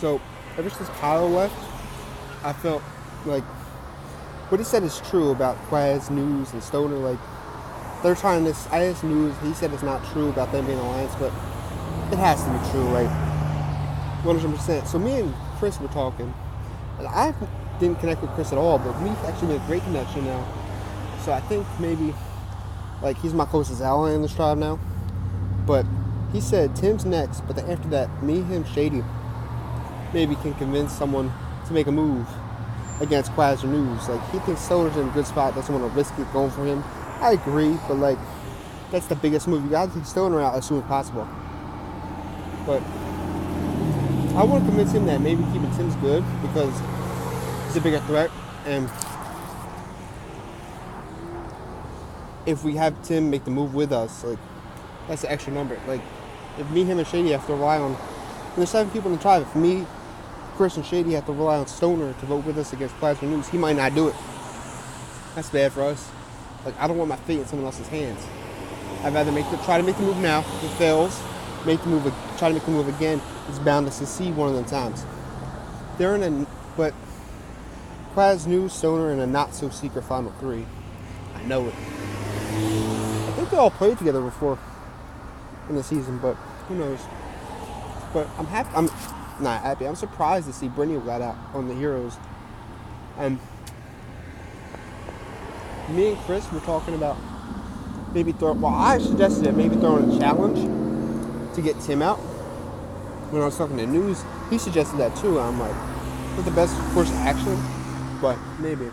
So, ever since Kyle left, I felt like what he said is true about Quaz, News, and Stoner. Like, they're trying this. I asked News, he said it's not true about them being alliance, but it has to be true, like 100%. So, me and Chris were talking, and I didn't connect with Chris at all, but we actually made a great connection now. So, I think maybe, like, he's my closest ally in this tribe now. But he said Tim's next, but then after that, me, him, Shady, maybe can convince someone to make a move against Quaz or News. Like, he thinks Stoner's in a good spot, doesn't want to risk it going for him. I agree, but like, that's the biggest move. You gotta take Stoner out as soon as possible. But I want to convince him that maybe keeping Tim's good because he's a bigger threat, and if we have Tim make the move with us, like, that's the extra number. Like, if me, him, and Shady have to rely on, and there's 7 people in the tribe. If me, Chris, and Shady have to rely on Stoner to vote with us against Plasma News, he might not do it. That's bad for us. Like, I don't want my fate in someone else's hands. I'd rather try to make the move now. If it fails, try to make the move again. It's bound to succeed one of the times. But Plas, News, Stoner in a not so secret final 3. I know it. I think they all played together before in the season, but who knows? But I'm happy. I'm not happy. I'm surprised to see Brynio got out on the Heroes. Me and Chris were talking about maybe I suggested maybe throwing a challenge to get Tim out. When I was talking to News, he suggested that too. I'm like, not the best course of action, but maybe.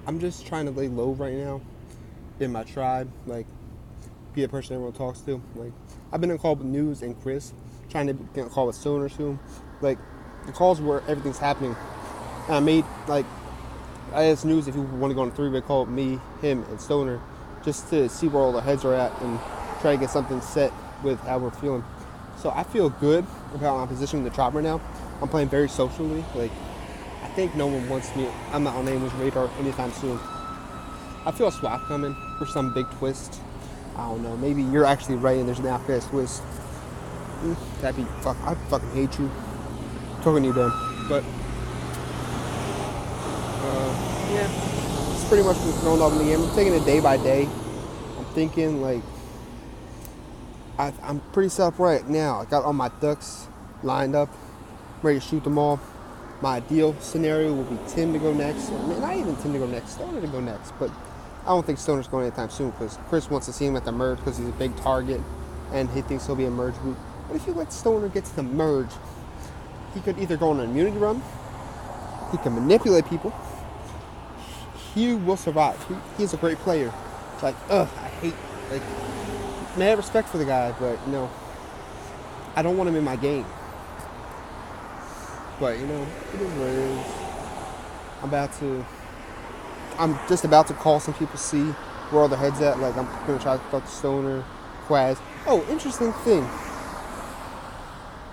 I'm just trying to lay low right now in my tribe, like, be a person everyone talks to. Like, I've been in call with News and Chris, trying to get a call with Stoner soon. Like, the calls where everything's happening. And I asked News if he want to go on a 3-way call with me, him, and Stoner, just to see where all the heads are at and try to get something set with how we're feeling. So I feel good about my position in the tribe right now. I'm playing very socially. Like, I think no one wants me. I'm not on anyone's radar anytime soon. I feel a swap coming for some big twist. I don't know. Maybe you're actually right and there's an outcast twist. That'd be I fucking hate you. Talking to you, Ben. But yeah, it's pretty much what's going on in the game. I'm taking it day by day. I'm thinking like I'm pretty set up right now. I got all my ducks lined up, ready to shoot them all. My ideal scenario will be Tim to go next. I mean, not even Tim to go next, Stoner to go next. But I don't think Stoner's going anytime soon because Chris wants to see him at the merge because he's a big target and he thinks he'll be a merge boot. But if you let Stoner get to the merge, he could either go on an immunity run, he can manipulate people, he will survive. He's a great player. It's like, I hate, like, I have respect for the guy, but, you know, I don't want him in my game. But, you know, it is what it is. I'm just about to call some people, see where all the heads at. Like, I'm going to try to talk to Stoner, Quaz. Oh, interesting thing.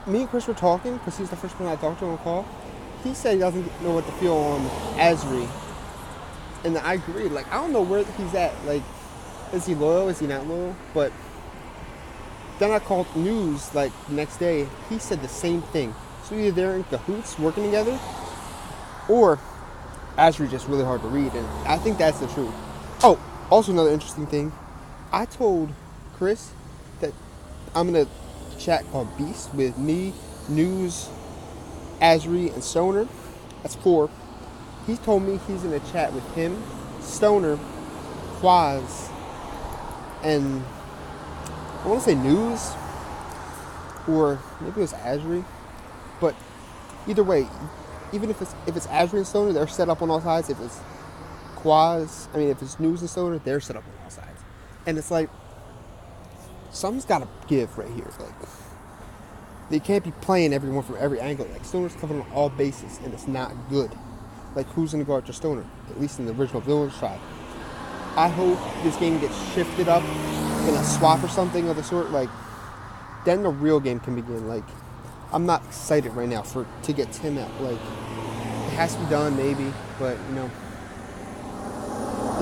Me and Chris were talking, because he's the first one I talked to on call. He said he doesn't know what to feel on Asri. And I agree. Like, I don't know where he's at. Like, is he loyal? Is he not loyal? But then I called News, like, the next day. He said the same thing. So either they're in cahoots working together, or Asri just really hard to read. And I think that's the truth. Oh, also another interesting thing. I told Chris that I'm going to chat called Beast with me, News, Asri, and Stoner. That's 4. He told me he's in a chat with him, Stoner, Quaz, and I want to say News, or maybe it was Asri. But either way, even if it's Asri and Stoner, they're set up on all sides. If it's if it's News and Stoner, they're set up on all sides. And it's like, something's got to give right here. Like, they can't be playing everyone from every angle. Like, Stoner's covering on all bases, and it's not good. Like, who's going to go after Stoner? At least in the original Village tribe. I hope this game gets shifted up in a swap or something of the sort. Like, then the real game can begin. Like, I'm not excited right now to get Tim out. Like, it has to be done, maybe, but, you know,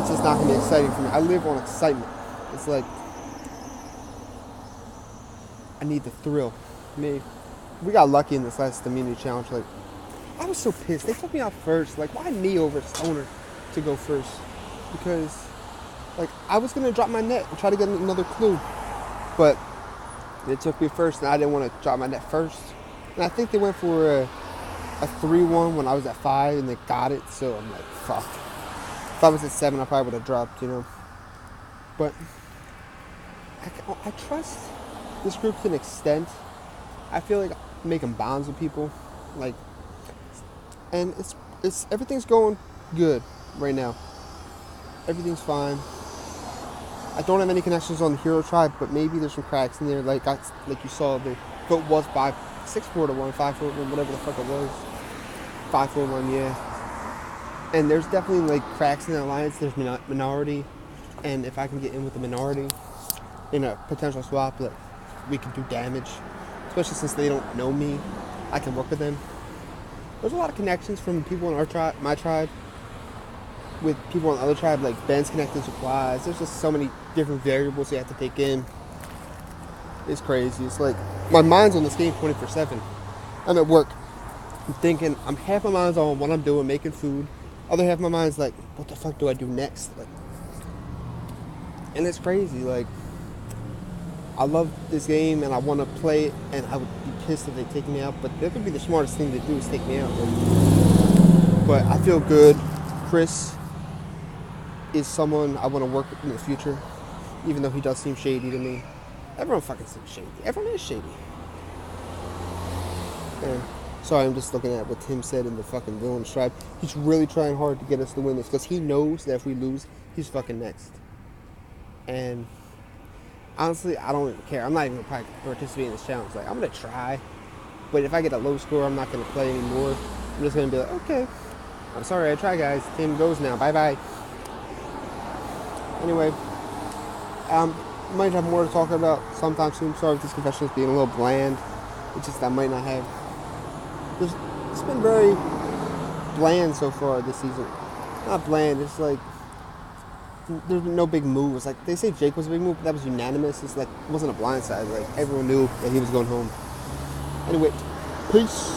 it's just not gonna be exciting for me. I live on excitement. It's like I need the thrill. We got lucky in this last community challenge. Like, I was so pissed. They took me out first. Like, why me over Stoner to go first? Because, like, I was gonna drop my net and try to get another clue, but they took me first, and I didn't want to drop my net first. And I think they went for a 3-1 when I was at 5, and they got it. So I'm like, fuck. If I was at 7, I probably would have dropped, you know. But I trust this group to an extent. I feel like I'm making bonds with people, like, and it's everything's going good right now. Everything's fine. I don't have any connections on the Hero Tribe, but maybe there's some cracks in there. Like you saw, the vote was 6-4-1, 5-4-1, whatever the fuck it was. 5-4-1, yeah. And there's definitely like cracks in the alliance. There's minority, and if I can get in with the minority in a potential swap, like, we can do damage. Especially since they don't know me, I can work with them. There's a lot of connections from people in our tribe, my tribe, with people on the other tribe, like Ben's connected to supplies. There's just so many different variables you have to take in. It's crazy. It's like my mind's on this game 24/7. I'm at work. I'm thinking. I'm half my mind's on what I'm doing, making food. Other half of my mind's like, what the fuck do I do next? Like, and it's crazy. Like, I love this game and I want to play it, and I would be pissed if they take me out. But that would be the smartest thing to do, is take me out. But I feel good. Chris is someone I want to work with in the future, even though he does seem shady to me. Everyone fucking seems shady. Everyone is shady. And sorry, I'm just looking at what Tim said in the fucking Villain Tribe. He's really trying hard to get us to win this, because he knows that if we lose, he's fucking next. And honestly, I don't even care. I'm not even going to participate in this challenge. Like, I'm going to try, but if I get a low score, I'm not going to play anymore. I'm just going to be like, okay, I'm sorry, I tried, guys. Tim goes now. Bye-bye. Anyway, might have more to talk about sometime soon. Sorry if this confession is being a little bland. It's just I might not have. It's been very bland so far this season. Not bland, it's like there's been no big moves. Like, they say Jake was a big move, but that was unanimous. It's like, it wasn't a blind side. Like, everyone knew that he was going home. Anyway, peace.